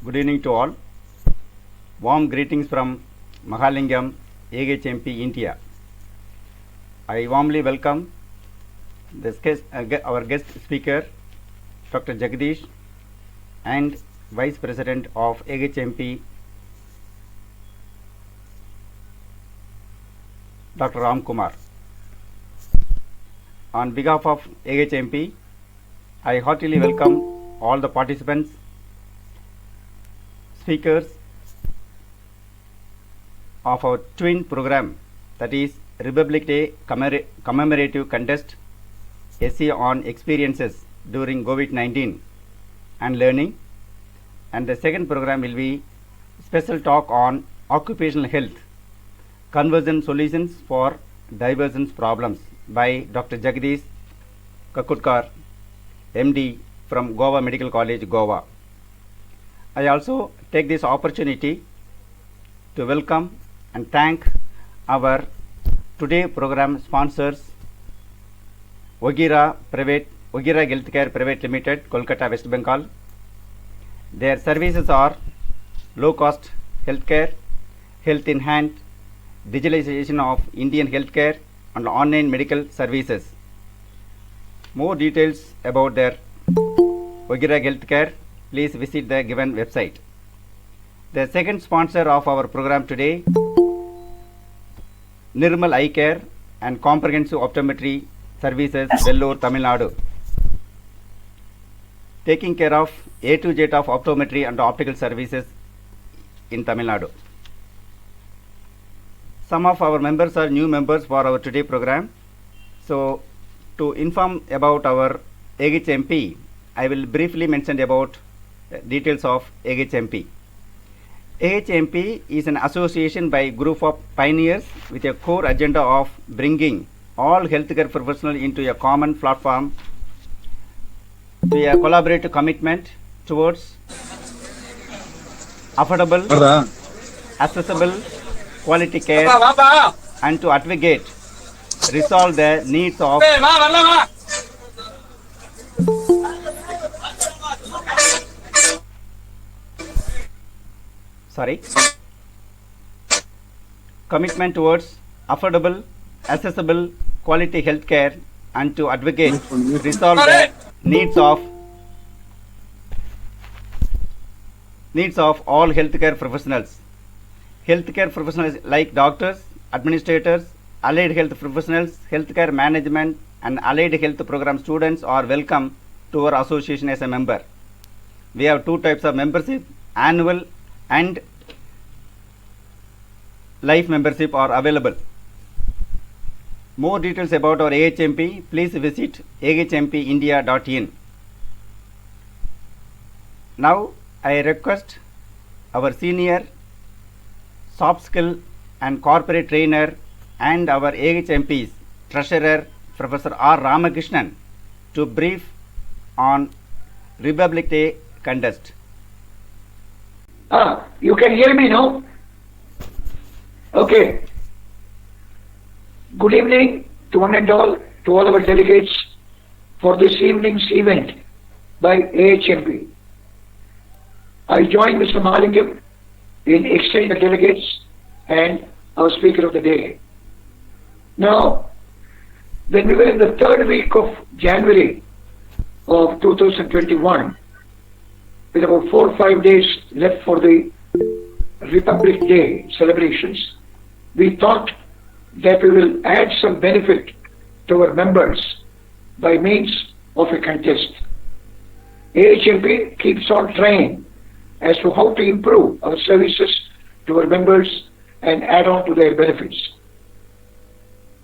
Good evening to all. Warm greetings from Mahalingam, AHMP, India. I warmly welcome our guest speaker, Dr. Jagdish, and Vice President of AHMP, Dr. Ram Kumar. On behalf of AHMP, I heartily welcome all the participants, speakers of our twin program, that is Republic Day commemorative contest, essay on experiences during COVID-19 and learning, and the second program will be special talk on occupational health, conversion solutions for divergence problems by Dr. Jagdish Kakutkar, MD from Goa Medical College, Goa. I also take this opportunity to welcome and thank our today program sponsors, Ogira Healthcare Private Limited, Kolkata, West Bengal. Their services are low cost healthcare, health in hand, digitalization of Indian healthcare, and online medical services. More details about their Ogira Healthcare, please visit the given website. The second sponsor of our program today, Nirmal Eye Care and Comprehensive Optometry Services, Vellore, Tamil Nadu, taking care of A to Z of optometry and optical services in Tamil Nadu. Some of our members are new members for our today program. So, to inform about our AHMP, I will briefly mention about details of AHMP. AHMP is an association by group of pioneers with a core agenda of bringing all healthcare professionals into a common platform to a collaborative commitment towards affordable, accessible, quality care, and to advocate, resolve the needs of commitment towards affordable, accessible, quality health care, and to advocate, resolve the needs of all healthcare professionals. Healthcare professionals like doctors, administrators, allied health professionals, healthcare management, and allied health program students are welcome to our association as a member. We have two types of membership: annual and life membership are available. More details about our AHMP, please visit ahmpindia.in. Now, I request our senior soft skill and corporate trainer and our AHMP's treasurer, Professor R. Ramakrishnan, to brief on Republic Day contest. You can hear me now? Okay. Good evening to one and all, to all our delegates for this evening's event by AHMP. I join Mr. Mahalingam in extending the delegates and our speaker of the day. Now, when we were in the third week of January of 2021, with about 4 or 5 days left for the Republic Day celebrations, we thought that we will add some benefit to our members by means of a contest. AHMP keeps on trying as to how to improve our services to our members and add on to their benefits.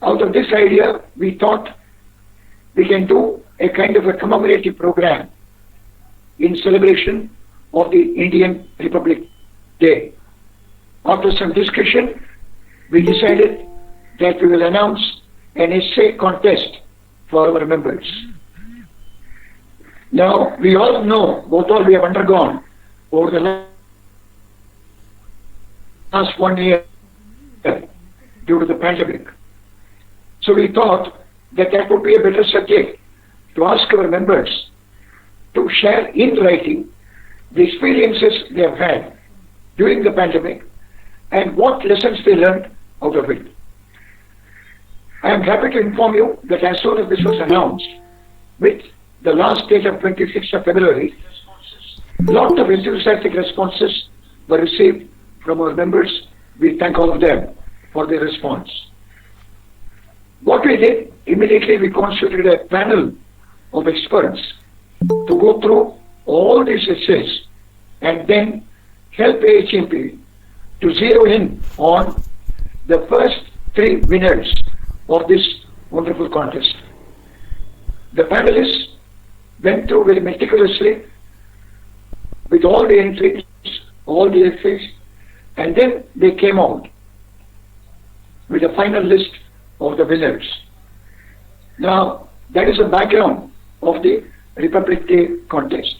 Out of this idea, we thought we can do a kind of a commemorative program in celebration of the Indian Republic Day. After some discussion, we decided that we will announce an essay contest for our members. Now, we all know what all we have undergone over the last 1 year due to the pandemic. So we thought that that would be a better subject to ask our members to share in writing the experiences they have had during the pandemic and what lessons they learned out of it. I am happy to inform you that as soon as this was announced, with the last date of 26th of February, lot of enthusiastic responses were received from our members. We thank all of them for their response. What we did, immediately we constituted a panel of experts to go through all these essays and then help AHMP to zero in on the first 3 winners of this wonderful contest. The panelists went through very meticulously with all the entries, all the essays, and then they came out with a final list of the winners. Now, that is the background of the Republic Day contest.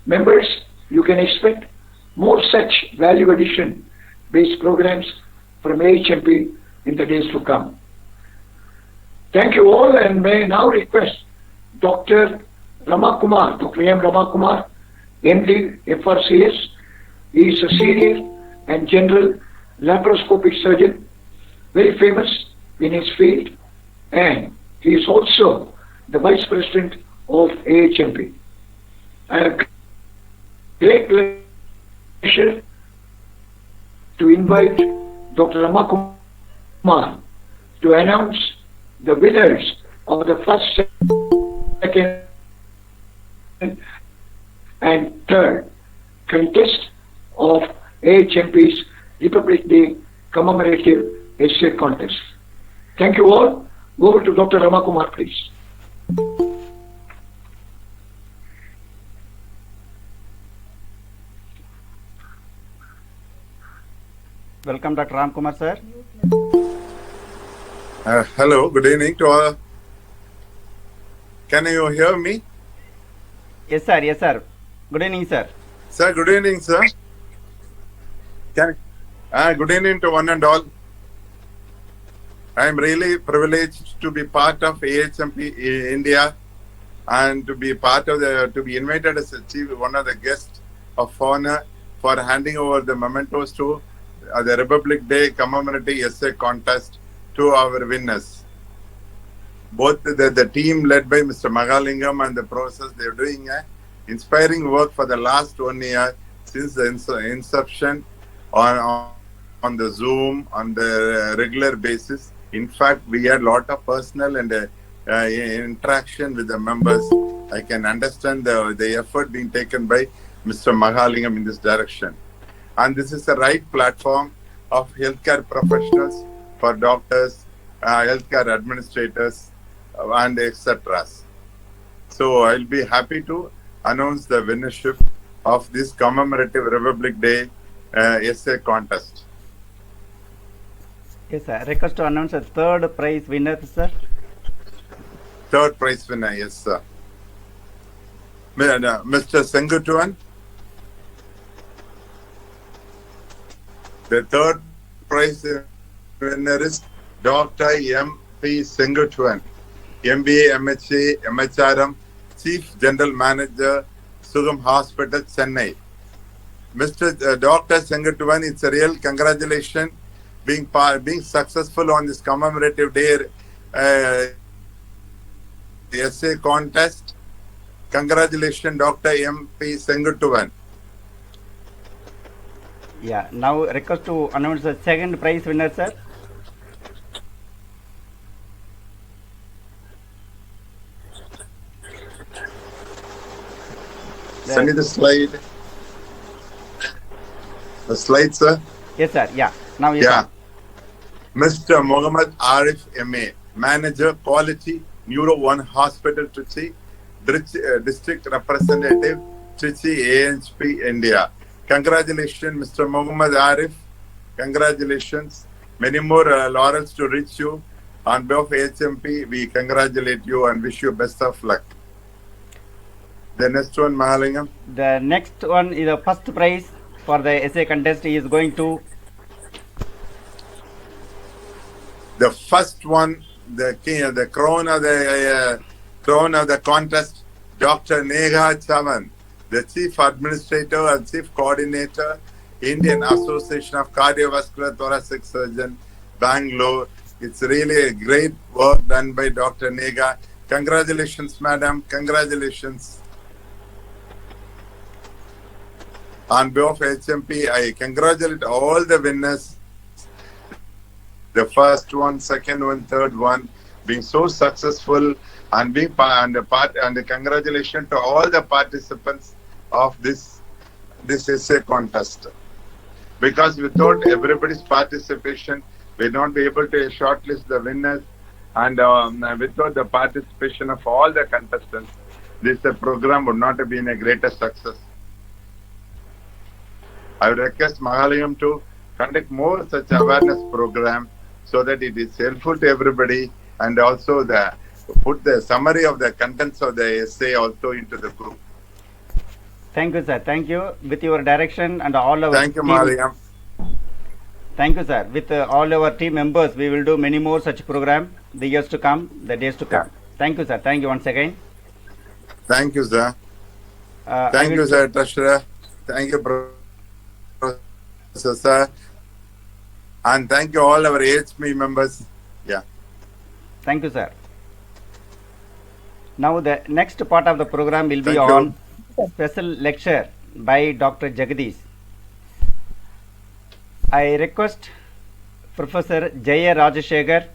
Members, you can expect more such value addition based programs from AHMP in the days to come. Thank you all, and may I now request Dr. Ramakumar, Dr. M. Ramakumar, MD, FRCS. He is a senior and general laparoscopic surgeon, very famous in his field, and he is also the vice president of AHMP. I have great pleasure to invite Dr. Ramakumar to announce the winners of the first, second, and third contest of AHMP's Republic Day commemorative essay contest. Thank you all. Over to Dr. Ramakumar, please. Welcome, Dr. Ramkumar, sir. Hello, good evening to all. Can you hear me? Yes, sir. Yes, sir. Good evening, sir. Sir, good evening, sir. Good evening to one and all. I am really privileged to be part of AHMP India and to be invited as one of the guests of honor for handing over the mementos to the Republic Day commemorative essay contest to our winners. Both the team led by Mr. Mahalingam and the professors, they are doing inspiring work for the last 1 year since the inception on the Zoom on the regular basis. In fact, we had a lot of personal and interaction with the members. I can understand the effort being taken by Mr. Mahalingam in this direction. And this is the right platform of healthcare professionals for doctors, healthcare administrators, and etc. So I'll be happy to announce the winnership of this commemorative Republic Day essay contest. Yes, sir. Request to announce a third prize winner, sir. Third prize winner, yes, sir. Mr. Sengutuan. The third prize winner is Dr. M.P. Sengutuan, MBA, MHA, MHRM, Chief General Manager, Sugam Hospital, Chennai. Mr. Dr. Sengutuan, it's a real congratulations being successful on this commemorative day essay contest. Congratulations, Dr. M.P. Sengutuan. Yeah, now request to announce the second prize winner, sir. Send me the slide. The slide, sir. Yes, sir. Yeah. Now you Yeah. Mr. Muhammad Arif M.A., Manager, Quality, Neuro 1 Hospital, Trichy, District Representative, Trichy, AHP, India. Congratulations, Mr. Muhammad Arif. Congratulations. Many more laurels to reach you. On behalf of AHMP, we congratulate you and wish you best of luck. The next one, Mahalingam. The next one is the first prize for the essay contest is going to the first one, the crown of the contest, Dr. Neha Chavan, the Chief Administrator and Chief Coordinator, Indian Association of Cardiovascular Thoracic Surgeon, Bangalore. It's really a great work done by Dr. Nega. Congratulations, madam. Congratulations. On behalf of HMP, I congratulate all the winners. The first one, second one, third one, being so successful and being and congratulations to all the participants of this essay contest. Because without everybody's participation, we'll not be able to shortlist the winners, and without the participation of all the contestants, this program would not have been a greater success. I would request Mahalayam to conduct more such awareness program so that it is helpful to everybody, and also put the summary of the contents of the essay also into the group. Thank you, sir. Thank you. With your direction and all our Thank you, team, Mahalayam. Thank you, sir. With all our team members, we will do many more such program the years to come, the days to come. Thank you, sir. Thank you once again. Thank you, sir. Thank you, sir, Treasurer. Thank you, Professor, sir. And thank you all our HME members. Yeah. Thank you, sir. Now the next part of the program will be Thank you. on special lecture by Dr. Jagadish. I request Professor Jaya Rajashekhar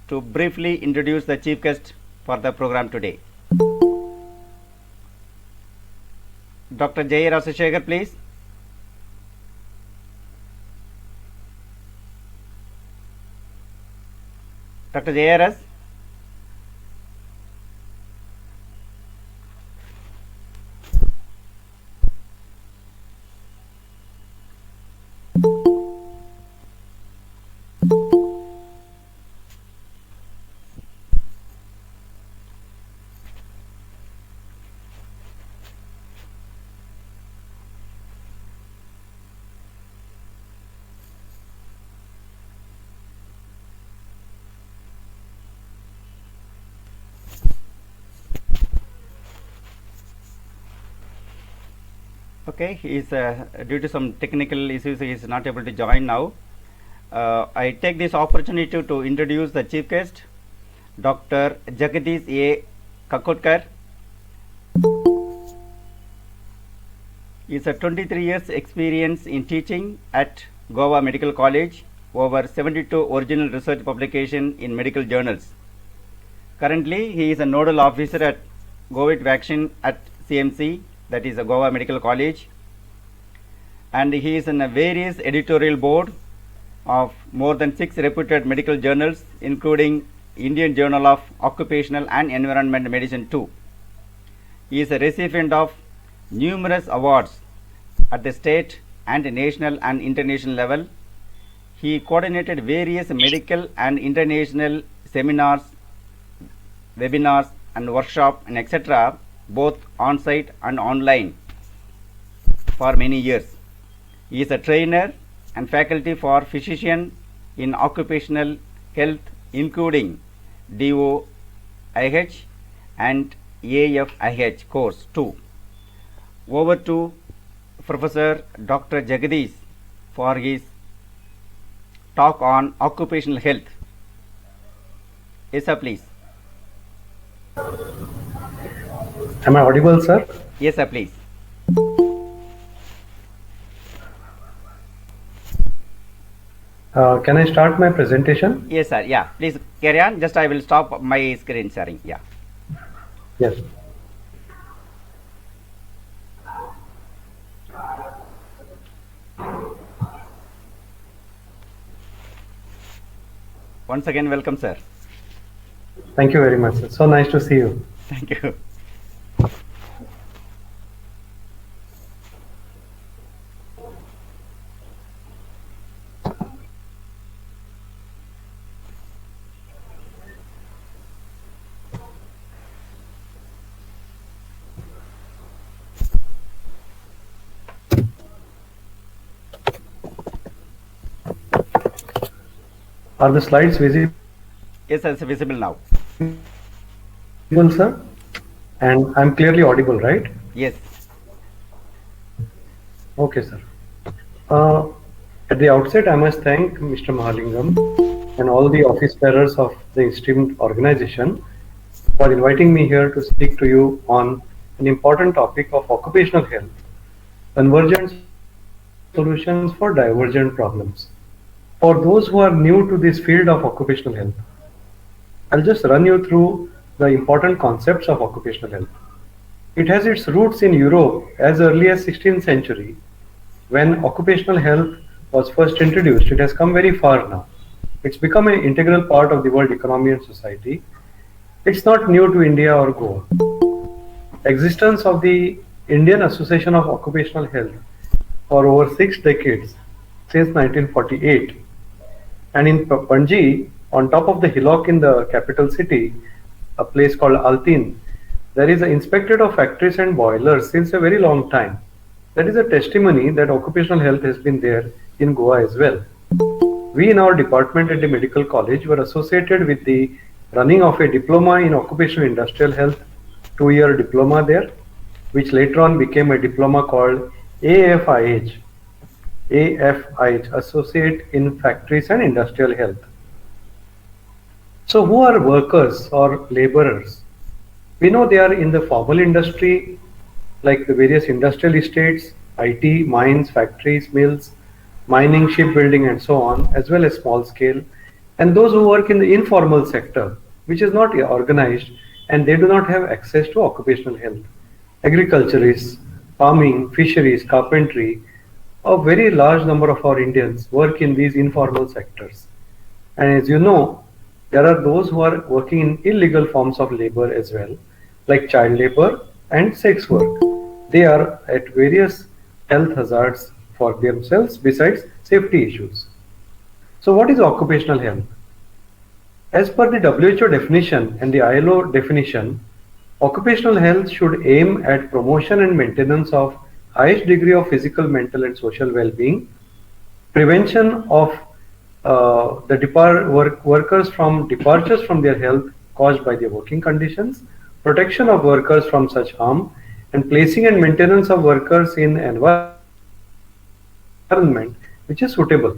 to briefly introduce the chief guest for the program today. Dr. Jaya Rajashekhar, please. Dr. Jaya Ras. Okay, he is due to some technical issues, he is not able to join now. I take this opportunity to introduce the chief guest, Dr. Jagadish A. Kakotkar. He is a 23 years experience in teaching at Goa Medical College, over 72 original research publication in medical journals. Currently, he is a nodal officer at COVID vaccine at CMC, that is a Goa Medical College, and he is in a various editorial board of more than 6 reputed medical journals, including Indian Journal of Occupational and Environment Medicine 2. He is a recipient of numerous awards at the state and national and international level. He coordinated various medical and international seminars, webinars and workshops and etc., both on-site and online for many years. He is a trainer and faculty for physician in occupational health, including DOIH and AFIH course 2. Over to Professor Dr. Jagadish for his talk on occupational health. Yes, sir, please. Am I audible, sir? Yes, sir, please. Can I start my presentation? Yes, sir. Yeah, please carry on. Just I will stop my screen sharing. Yeah. Yes. Once again, welcome, sir. Thank you very much, sir. So nice to see you. Thank you. Are the slides visible, Yes, sir, it's visible now. sir? And I'm clearly audible, right? Yes. Okay, sir. Uh, at the outset, I must thank Mr. Mahalingam and all the office bearers of the Institute organization for inviting me here to speak to you on an important topic of occupational health, convergent solutions for divergent problems. For those who are new to this field of occupational health, I'll just run you through the important concepts of occupational health. It has its roots in Europe as early as 16th century when occupational health was first introduced. It has come very far now. It's become an integral part of the world economy and society. It's not new to India or Goa. Existence of the Indian Association of Occupational Health for over 6 decades, since 1948. And in Panji, on top of the hillock in the capital city, a place called Altin, there is an inspectorate of factories and boilers since a very long time. That is a testimony that occupational health has been there in Goa as well. We in our department at the medical college were associated with the running of a diploma in occupational industrial health, 2-year diploma there, which later on became a diploma called AFIH, Associate in Factories and Industrial Health. So who are workers or laborers? We know they are in the formal industry, like the various industrial estates, IT, mines, factories, mills, mining, shipbuilding, and so on, as well as small scale, and those who work in the informal sector, which is not organized, and they do not have access to occupational health. Agriculturists, farming, fisheries, carpentry, a very large number of our Indians work in these informal sectors. And as you know, there are those who are working in illegal forms of labor as well, like child labor and sex work. They are at various health hazards for themselves besides safety issues. So what is occupational health? As per the WHO definition and the ILO definition, occupational health should aim at promotion and maintenance of highest degree of physical, mental and social well-being, prevention of workers from departures from their health caused by their working conditions, protection of workers from such harm, and placing and maintenance of workers in environment which is suitable.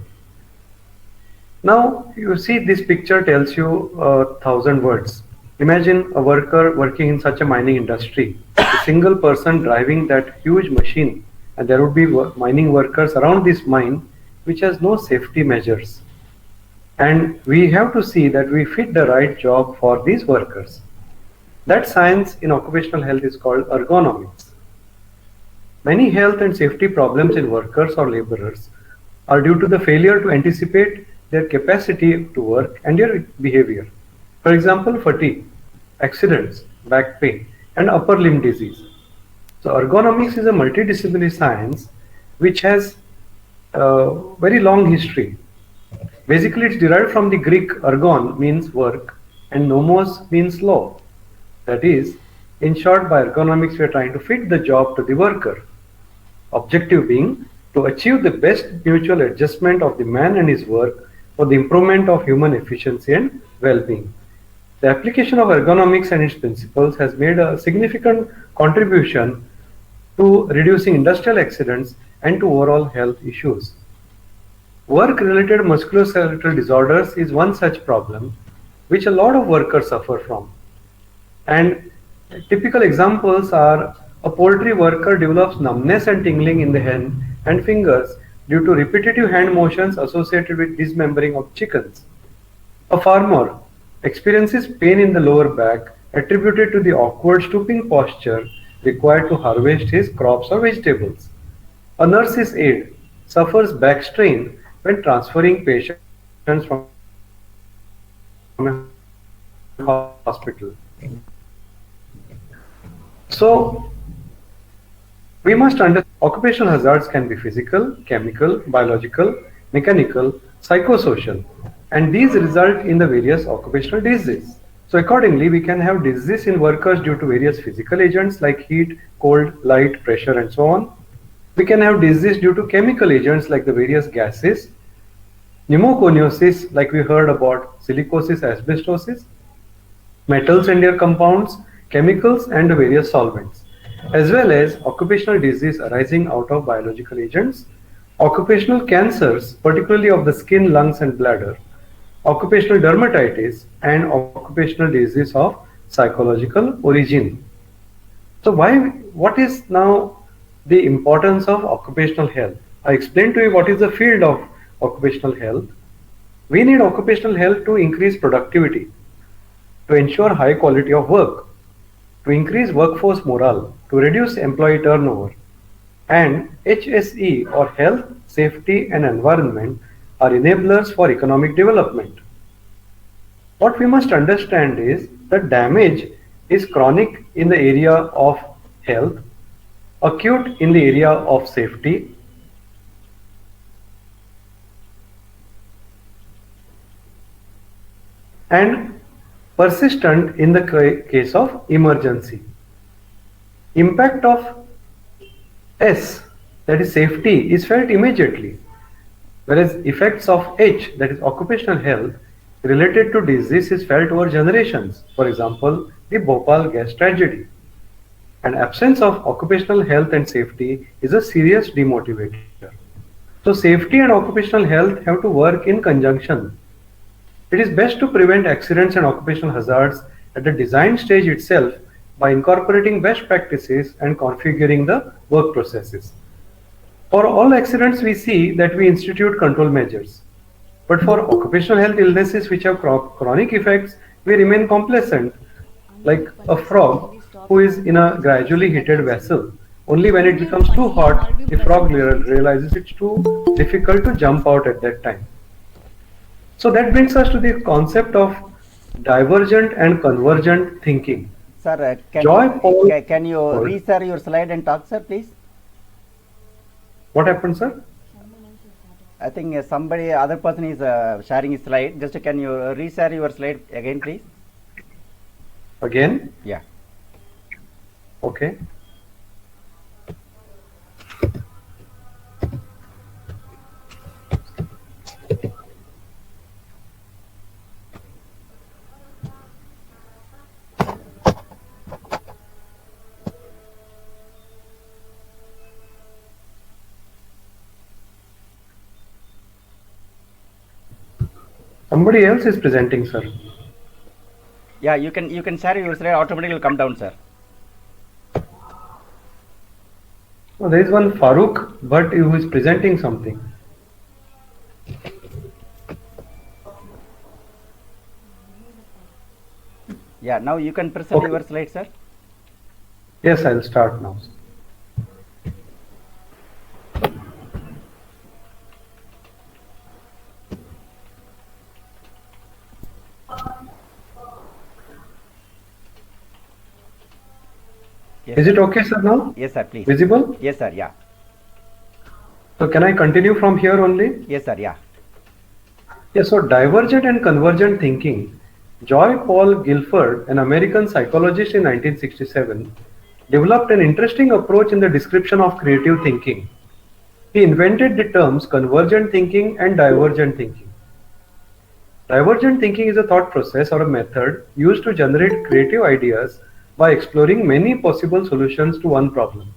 Now you see this picture tells you 1,000 words. Imagine a worker working in such a mining industry, a single person driving that huge machine, and there would be mining workers around this mine which has no safety measures. And we have to see that we fit the right job for these workers. That science in occupational health is called ergonomics. Many health and safety problems in workers or laborers are due to the failure to anticipate their capacity to work and their behavior. For example, fatigue, accidents, back pain, and upper limb disease. So ergonomics is a multidisciplinary science which has a very long history. Basically, it's derived from the Greek ergon means work and nomos means law. That is, in short, by ergonomics, we are trying to fit the job to the worker. Objective being to achieve the best mutual adjustment of the man and his work for the improvement of human efficiency and well-being. The application of ergonomics and its principles has made a significant contribution to reducing industrial accidents and to overall health issues. Work-related musculoskeletal disorders is one such problem which a lot of workers suffer from. And typical examples are a poultry worker develops numbness and tingling in the hand and fingers due to repetitive hand motions associated with dismembering of chickens. A farmer experiences pain in the lower back attributed to the awkward stooping posture required to harvest his crops or vegetables. A nurse's aide suffers back strain when transferring patients from a hospital. So, we must understand occupational hazards can be physical, chemical, biological, mechanical, psychosocial, and these result in the various occupational diseases. So accordingly, we can have disease in workers due to various physical agents like heat, cold, light, pressure, and so on. We can have disease due to chemical agents like the various gases, pneumoconiosis, like we heard about silicosis, asbestosis, metals and their compounds, chemicals, and the various solvents. as well as occupational disease arising out of biological agents, occupational cancers, particularly of the skin, lungs, and bladder, occupational dermatitis, and occupational disease of psychological origin. So what is now the importance of occupational health? I explained to you what is the field of occupational health. We need occupational health to increase productivity, to ensure high quality of work, to increase workforce morale, to reduce employee turnover, and HSE or health, safety and environment are enablers for economic development. What we must understand is that damage is chronic in the area of health, acute in the area of safety, and persistent in the case of emergency. Impact of S, that is safety, is felt immediately, whereas effects of H, that is occupational health, related to disease is felt over generations. For example, the Bhopal gas tragedy. And absence of occupational health and safety is a serious demotivator. So safety and occupational health have to work in conjunction. It is best to prevent accidents and occupational hazards at the design stage itself by incorporating best practices and configuring the work processes. For all accidents, we see that we institute control measures. But for occupational health illnesses which have chronic effects, we remain complacent, like a frog who is in a gradually heated vessel. Only when it becomes too hot, the frog realizes it's too difficult to jump out at that time. So that brings us to the concept of divergent and convergent thinking. Sir, can you reshare your slide and talk, sir, please? What happened, sir? I think other person is sharing his slide. Just can you reshare your slide again, please? Again? Yeah. Okay. Somebody else is presenting, sir. Yeah, you can share your slide. Automatically will come down, sir. Oh, there is one Farooq Bhatt who is presenting something. Yeah, now you can present your slide, sir. Yes, I'll start now. Yes, Is it okay, sir, now? Yes, sir, please. Visible? Yes, sir, yeah. So can I continue from here only? Yes, sir, yeah. Yes, so divergent and convergent thinking. Joy Paul Guilford, an American psychologist in 1967, developed an interesting approach in the description of creative thinking. He invented the terms convergent thinking and divergent thinking. Divergent thinking is a thought process or a method used to generate creative ideas by exploring many possible solutions to one problem.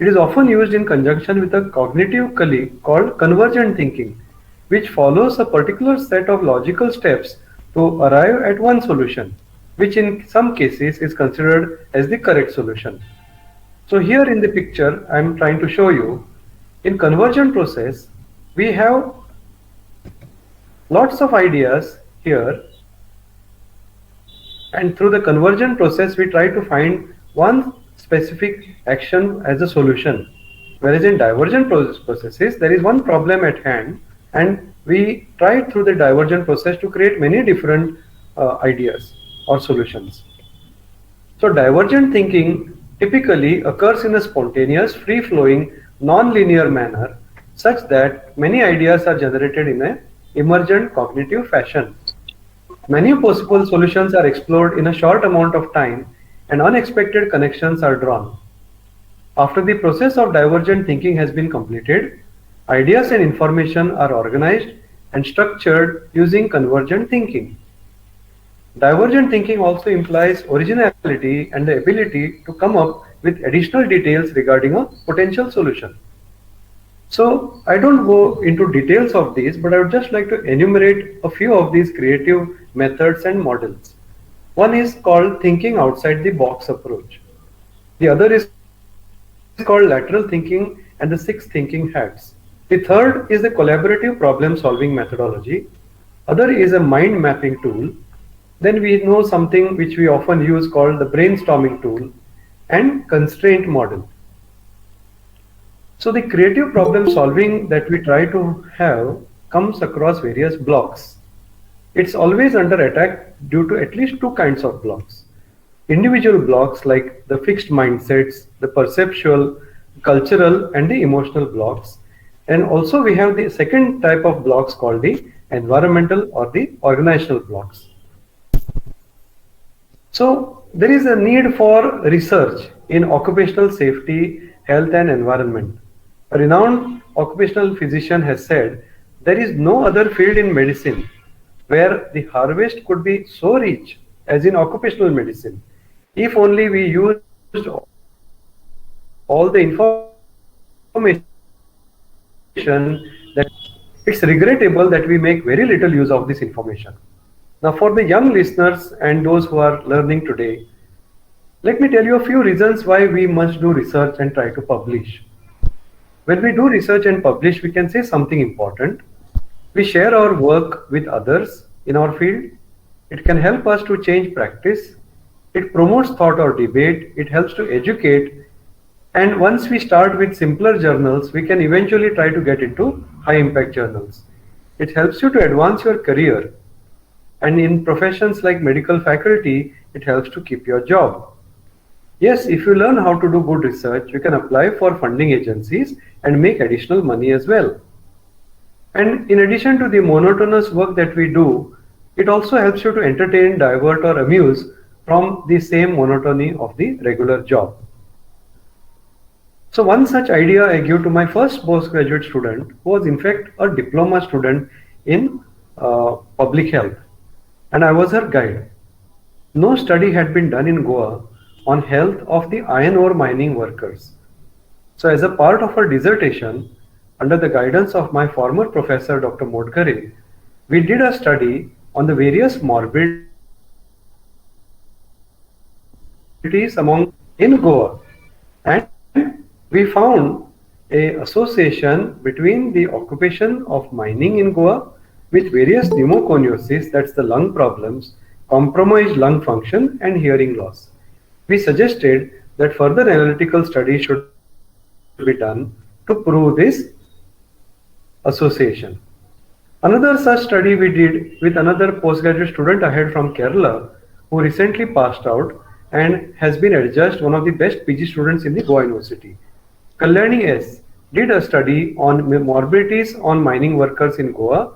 It is often used in conjunction with a cognitive colleague called convergent thinking, which follows a particular set of logical steps to arrive at one solution, which in some cases is considered as the correct solution. So here in the picture, I am trying to show you, in convergent process, we have lots of ideas here, and through the convergent process, we try to find one specific action as a solution. Whereas in divergent processes, there is one problem at hand, and we try through the divergent process to create many different ideas or solutions. So divergent thinking typically occurs in a spontaneous, free-flowing, non-linear manner, such that many ideas are generated in an emergent cognitive fashion. Many possible solutions are explored in a short amount of time, and unexpected connections are drawn. After the process of divergent thinking has been completed, ideas and information are organized and structured using convergent thinking. Divergent thinking also implies originality and the ability to come up with additional details regarding a potential solution. So I don't go into details of these, but I would just like to enumerate a few of these creative methods and models. One is called thinking outside the box approach. The other is called lateral thinking and the 6 thinking hats. The third is the collaborative problem solving methodology. Other is a mind mapping tool. Then we know something which we often use called the brainstorming tool and constraint model. So the creative problem solving that we try to have comes across various blocks. It's always under attack due to at least 2 kinds of blocks. Individual blocks like the fixed mindsets, the perceptual, cultural and the emotional blocks. And also we have the second type of blocks called the environmental or the organizational blocks. So there is a need for research in occupational safety, health and environment. A renowned occupational physician has said, there is no other field in medicine where the harvest could be so rich as in occupational medicine, if only we used all the information that it's regrettable that we make very little use of this information. Now for the young listeners and those who are learning today, let me tell you a few reasons why we must do research and try to publish. When we do research and publish, we can say something important. We share our work with others in our field. It can help us to change practice. It promotes thought or debate. It helps to educate. And once we start with simpler journals, we can eventually try to get into high impact journals. It helps you to advance your career. And in professions like medical faculty, it helps to keep your job. Yes, if you learn how to do good research, you can apply for funding agencies and make additional money as well. And in addition to the monotonous work that we do, it also helps you to entertain, divert or amuse from the same monotony of the regular job. So one such idea I gave to my first postgraduate student, who was in fact a diploma student in public health, and I was her guide. No study had been done in Goa on health of the iron ore mining workers. So as a part of her dissertation, under the guidance of my former professor, Dr. Modkare, we did a study on the various morbidities among in Goa. And we found an association between the occupation of mining in Goa with various pneumoconiosis, that's the lung problems, compromised lung function and hearing loss. We suggested that further analytical studies should be done to prove this association. Another such study we did with another postgraduate student I had from Kerala, who recently passed out and has been adjudged one of the best PG students in the Goa University. Kalyani S. did a study on morbidities on mining workers in Goa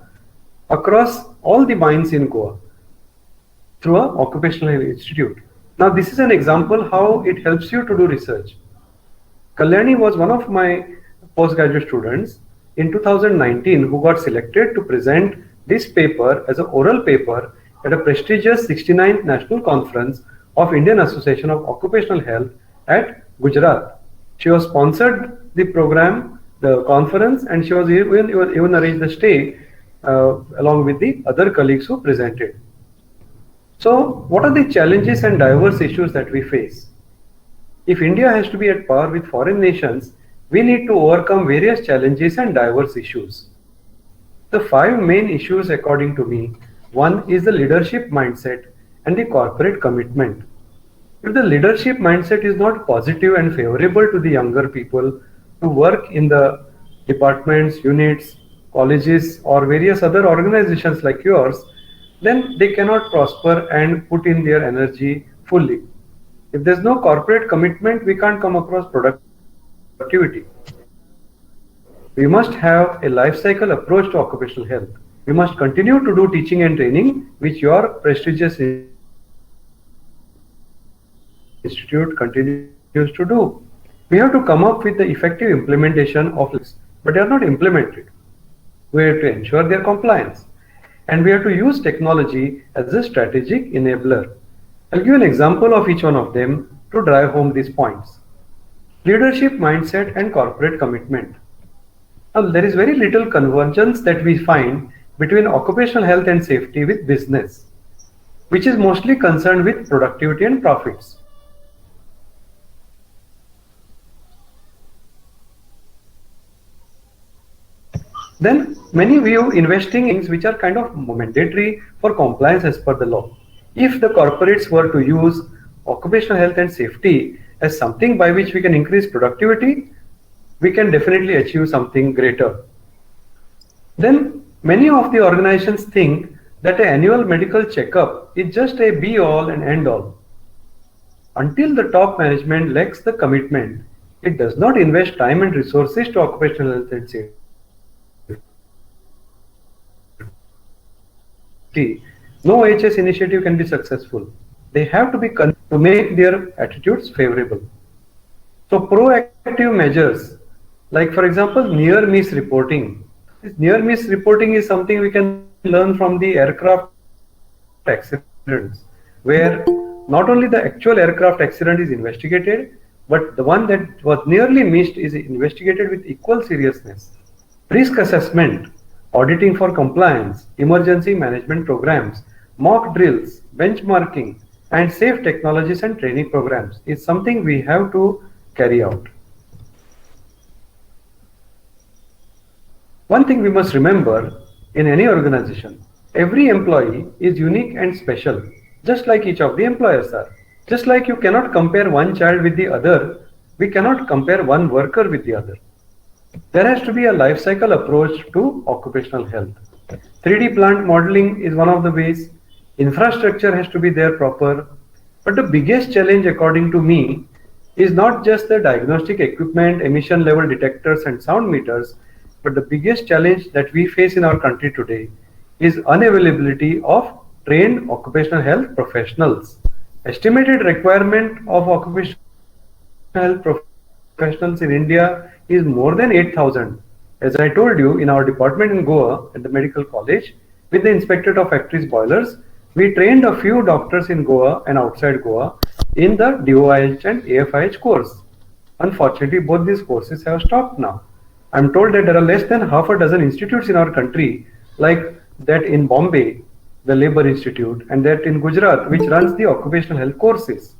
across all the mines in Goa through an occupational institute. Now this is an example how it helps you to do research. Kalyani was one of my postgraduate students in 2019 who got selected to present this paper as an oral paper at a prestigious 69th National Conference of Indian Association of Occupational Health at Gujarat. She was sponsored the program, the conference, and she was even arranged the stay along with the other colleagues who presented. So what are the challenges and diverse issues that we face? If India has to be at par with foreign nations, we need to overcome various challenges and diverse issues. The 5 main issues according to me, one is the leadership mindset and the corporate commitment. If the leadership mindset is not positive and favorable to the younger people who work in the departments, units, colleges or various other organizations like yours, then they cannot prosper and put in their energy fully. If there's no corporate commitment, we can't come across productivity. We must have a life cycle approach to occupational health. We must continue to do teaching and training, which your prestigious institute continues to do. We have to come up with the effective implementation of this, but they are not implemented. We have to ensure their compliance. And we have to use technology as a strategic enabler. I'll give an example of each one of them to drive home these points. leadership mindset and corporate commitment. Now, there is very little convergence that we find between occupational health and safety with business, which is mostly concerned with productivity and profits. Then many view investing in things which are kind of mandatory for compliance as per the law. If the corporates were to use occupational health and safety as something by which we can increase productivity, we can definitely achieve something greater. Then many of the organizations think that an annual medical checkup is just a be all and end all. Until the top management lacks the commitment, it does not invest time and resources to occupational health and safety. No HS initiative can be successful. They have to be to make their attitudes favorable. So proactive measures, like for example, near miss reporting. This near miss reporting is something we can learn from the aircraft accidents, where not only the actual aircraft accident is investigated, but the one that was nearly missed is investigated with equal seriousness. Risk assessment, auditing for compliance, emergency management programs, mock drills, benchmarking, and safe technologies and training programs is something we have to carry out. One thing we must remember in any organization, every employee is unique and special, just like each of the employers are. Just like you cannot compare one child with the other, we cannot compare one worker with the other. There has to be a life cycle approach to occupational health. 3D plant modeling is one of the ways. Infrastructure has to be there proper. But the biggest challenge, according to me, is not just the diagnostic equipment, emission level detectors and sound meters, but the biggest challenge that we face in our country today is unavailability of trained occupational health professionals. Estimated requirement of occupational health professionals in India is more than 8,000. As I told you, in our department in Goa at the medical college, with the Inspectorate of Factories Boilers, we trained a few doctors in Goa and outside Goa in the DOIH and AFIH course. Unfortunately, both these courses have stopped now. I'm told that there are less than half a dozen institutes in our country, like that in Bombay, the Labour Institute, and that in Gujarat, which runs the occupational health courses.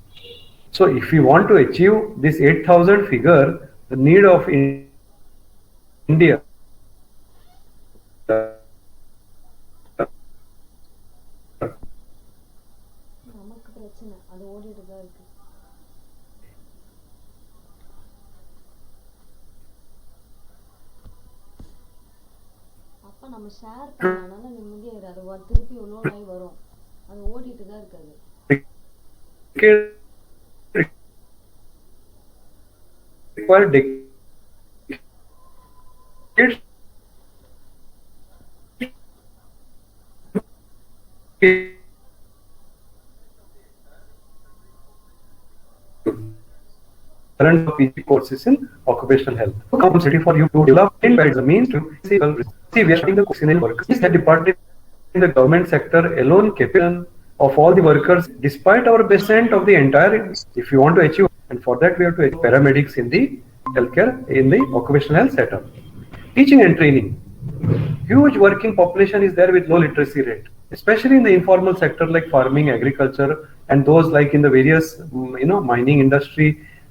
So if we want to achieve this 8,000 figure, the need of India நமக்கு பிரச்சனை அது ஓடிட்டு தான் இருக்கு. அப்ப நம்ம share பண்ணனால நிம்மதியா இரு. அது திருப்பி லோட் ஆகி வரும். அது ஓடிட்டு தான் இருக்கு. require decades current PG courses in occupational health. Compulsory for you to develop in the means to see we are having the course in work. Is that department in the government sector alone capable of all the workers, despite our percent of the entire, if you want to achieve, and for that we have to achieve paramedics in the healthcare, in the occupational health setup. Teaching and training. Huge working population is there with low literacy rate, especially in the informal sector like farming, agriculture, and those like in the various, mining industry,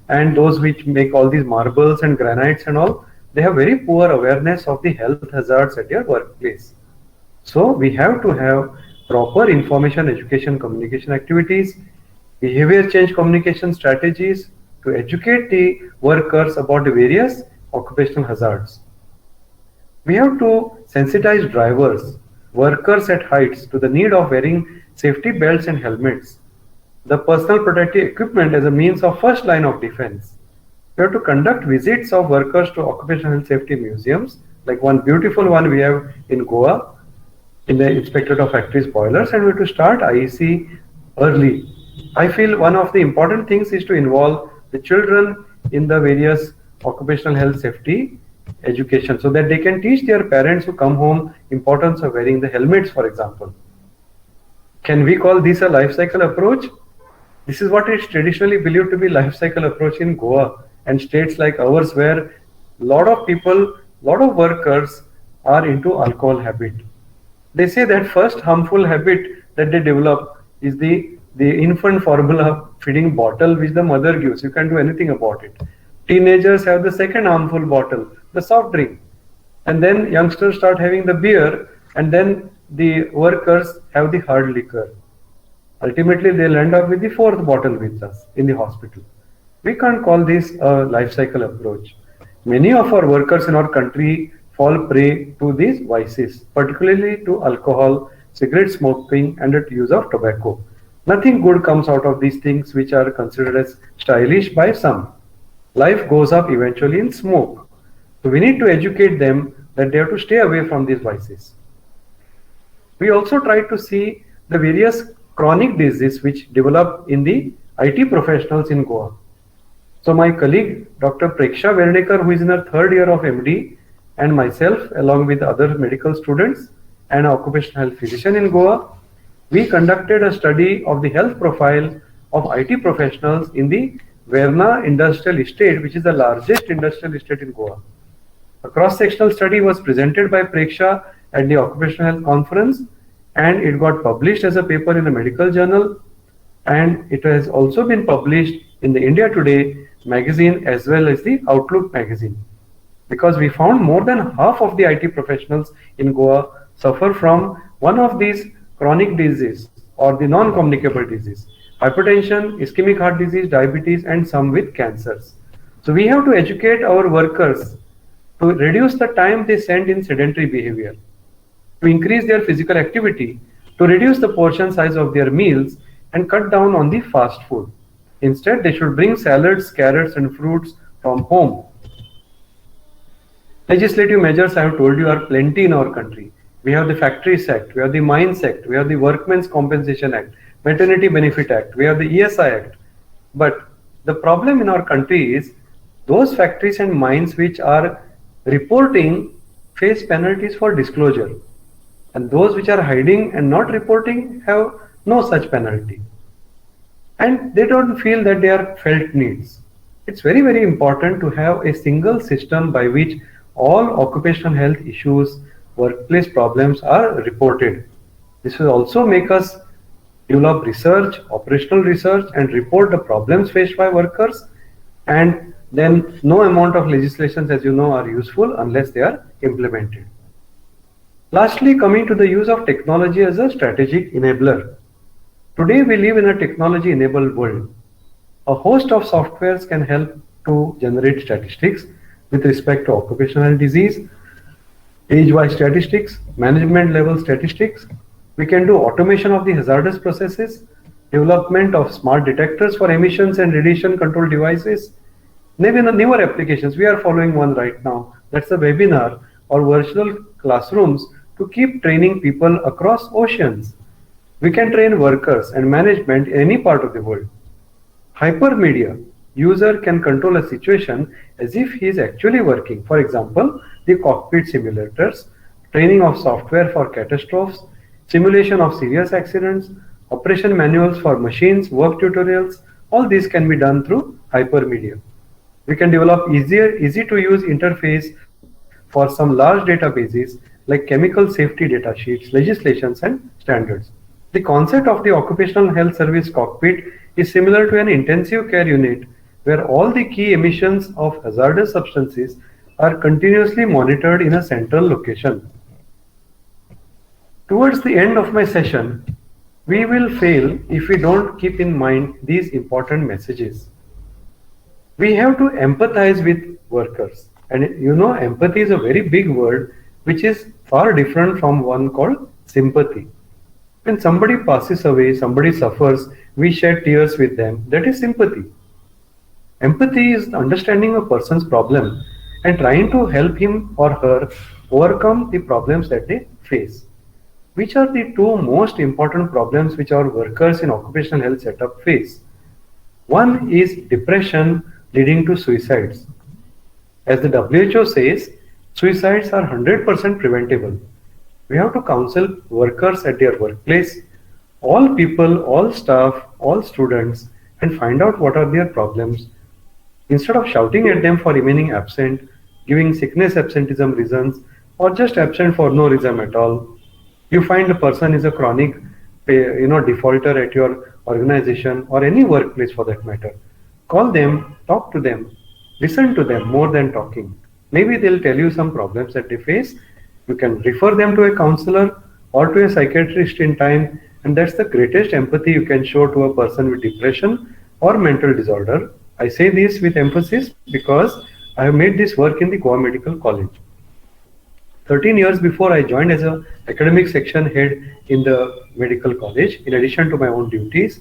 and those which make all these marbles and granites and all. They have very poor awareness of the health hazards at their workplace. So we have to have proper information, education, communication activities, behavior change communication strategies to educate the workers about the various occupational hazards. We have to sensitize drivers, workers at heights to the need of wearing safety belts and helmets, the personal protective equipment as a means of first line of defense. We have to conduct visits of workers to occupational health safety museums, like one beautiful one we have in Goa, in the Inspectorate of Factories Boilers, and we have to start IEC early. I feel one of the important things is to involve the children in the various occupational health safety education, so that they can teach their parents who come home importance of wearing the helmets, for example. Can we call this a life cycle approach? This is what is traditionally believed to be life cycle approach in Goa and states like ours where a lot of people, lot of workers are into alcohol habit. They say that first harmful habit that they develop is the infant formula feeding bottle which the mother gives. You can't do anything about it. Teenagers have the second harmful bottle, the soft drink. And then youngsters start having the beer, and then the workers have the hard liquor. Ultimately, they'll end up with the fourth bottle with us in the hospital. We can't call this a life cycle approach. Many of our workers in our country fall prey to these vices, particularly to alcohol, cigarette smoking, and the use of tobacco. Nothing good comes out of these things which are considered as stylish by some. Life goes up eventually in smoke. So we need to educate them that they have to stay away from these vices. We also try to see the various chronic diseases which develop in the IT professionals in Goa. So my colleague, Dr. Preksha Vernekar, who is in her third year of MD, and myself, along with other medical students and an occupational health physician in Goa, we conducted a study of the health profile of IT professionals in the Verna Industrial Estate, which is the largest industrial estate in Goa. A cross-sectional study was presented by Preksha at the Occupational Health Conference, and it got published as a paper in a medical journal, and it has also been published in the India Today magazine as well as the Outlook magazine. Because we found more than half of the IT professionals in Goa suffer from one of these chronic diseases or the non-communicable disease: hypertension, ischemic heart disease, diabetes, and some with cancers. So we have to educate our workers to reduce the time they spend in sedentary behavior, to increase their physical activity, to reduce the portion size of their meals, and cut down on the fast food. Instead, they should bring salads, carrots, and fruits from home. Legislative measures, I have told you, are plenty in our country. We have the Factories Act, we have the Mines Act, we have the Workmen's Compensation Act, Maternity Benefit Act, we have the ESI Act. But the problem in our country is those factories and mines which are reporting face penalties for disclosure, and those which are hiding and not reporting have no such penalty, and they don't feel that they are felt needs. It's very, very important to have a single system by which all occupational health issues, workplace problems are reported. This will also make us develop research, operational research, and report the problems faced by workers. And then no amount of legislations, as you know, are useful unless they are implemented. Lastly, coming to the use of technology as a strategic enabler. Today we live in a technology-enabled world. A host of softwares can help to generate statistics with respect to occupational disease, age-wise statistics, management-level statistics. We can do automation of the hazardous processes, development of smart detectors for emissions and radiation control devices. Maybe in the newer applications, we are following one right now. That's a webinar or virtual classrooms to keep training people across oceans. We can train workers and management in any part of the world. Hypermedia. User can control a situation as if he is actually working. For example, the cockpit simulators, training of software for catastrophes, simulation of serious accidents, operation manuals for machines, work tutorials. All these can be done through hypermedia. We can develop easy to use interface for some large databases like chemical safety data sheets, legislations, and standards. The concept of the occupational health service cockpit is similar to an intensive care unit where all the key emissions of hazardous substances are continuously monitored in a central location. Towards the end of my session, we will fail if we don't keep in mind these important messages. We have to empathize with workers. And you know, empathy is a very big word which is far different from one called sympathy. When somebody passes away, somebody suffers, we shed tears with them. That is sympathy. Empathy is understanding a person's problem and trying to help him or her overcome the problems that they face. Which are the two most important problems which our workers in occupational health setup face? One is depression leading to suicides. As the WHO says, suicides are 100% preventable. We have to counsel workers at their workplace, all people, all staff, all students, and find out what are their problems. Instead of shouting at them for remaining absent, giving sickness absenteeism reasons, or just absent for no reason at all, you find the person is a chronic defaulter at your organization or any workplace for that matter. Call them, talk to them, listen to them more than talking. Maybe they'll tell you some problems that they face. You can refer them to a counselor or to a psychiatrist in time, and that's the greatest empathy you can show to a person with depression or mental disorder. I say this with emphasis because I have made this work in the Goa Medical College. 13 years before I joined as an academic section head in the medical college, in addition to my own duties,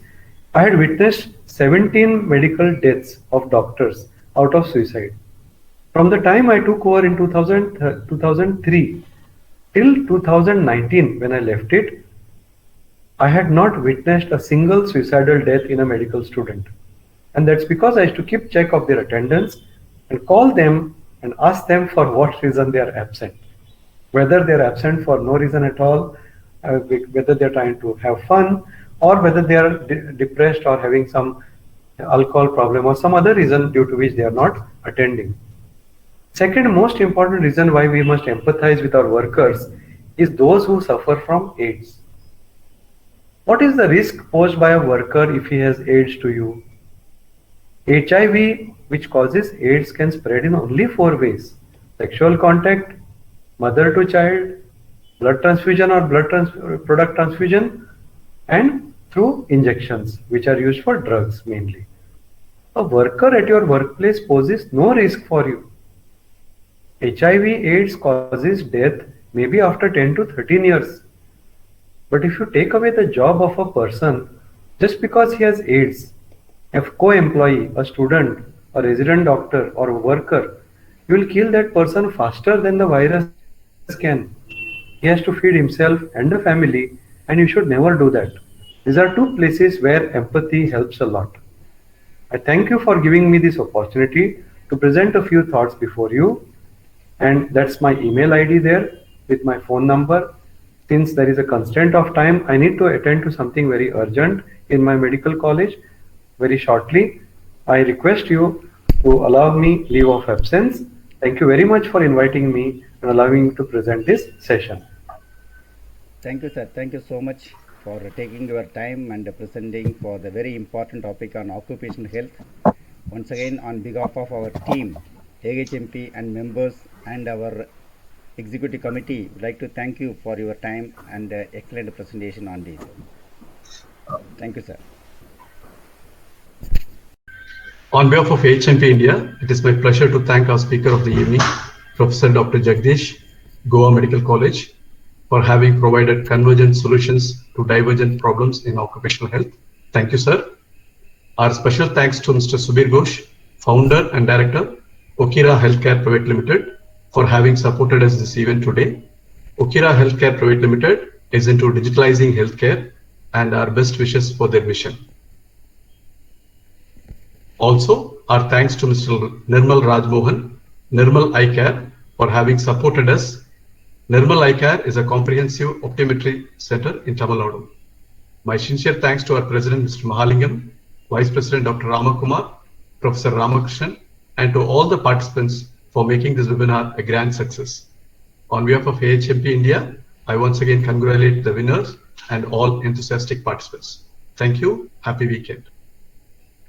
I had witnessed 17 medical deaths of doctors out of suicide. From the time I took over in 2003 till 2019 when I left it, I had not witnessed a single suicidal death in a medical student. And that's because I used to keep check of their attendance and call them and ask them for what reason they are absent. Whether they are absent for no reason at all, whether they are trying to have fun, or whether they are depressed or having some alcohol problem or some other reason due to which they are not attending. Second most important reason why we must empathize with our workers is those who suffer from AIDS. What is the risk posed by a worker if he has AIDS to you? HIV, which causes AIDS, can spread in only 4 ways: sexual contact, mother to child, blood transfusion or product transfusion, and through injections, which are used for drugs mainly. A worker at your workplace poses no risk for you. HIV AIDS causes death maybe after 10 to 13 years. But if you take away the job of a person just because he has AIDS, a co-employee, a student, a resident doctor or a worker, you will kill that person faster than the virus can. He has to feed himself and the family, and you should never do that. These are 2 places where empathy helps a lot. I thank you for giving me this opportunity to present a few thoughts before you, and that's my email ID there with my phone number. Since there is a constraint of time, I need to attend to something very urgent in my medical college very shortly. I request you to allow me leave of absence. Thank you very much for inviting me and allowing me to present this session. Thank you, sir. Thank you so much for taking your time and presenting for the very important topic on occupational health. Once again, on behalf of our team, AHMP and members and our executive committee, would like to thank you for your time and excellent presentation on this. Thank you, sir. On behalf of AHMP India, it is my pleasure to thank our speaker of the evening, Professor Dr. Jagdish, Goa Medical College, for having provided convergent solutions to divergent problems in occupational health. Thank you, sir. Our special thanks to Mr. Subir Ghosh, founder and director, Okira Healthcare Private Limited, for having supported us this event today. Okira Healthcare Private Limited is into digitalizing healthcare, and our best wishes for their mission. Also, our thanks to Mr. Nirmal Rajmohan, Nirmal Eye Care, for having supported us. Nirmal Eye Care is a comprehensive optometry center in Tamil Nadu. My sincere thanks to our President, Mr. Mahalingam, Vice President, Dr. Ramakumar, Professor Ramakrishnan, and to all the participants for making this webinar a grand success. On behalf of AHMP India, I once again congratulate the winners and all enthusiastic participants. Thank you. Happy weekend.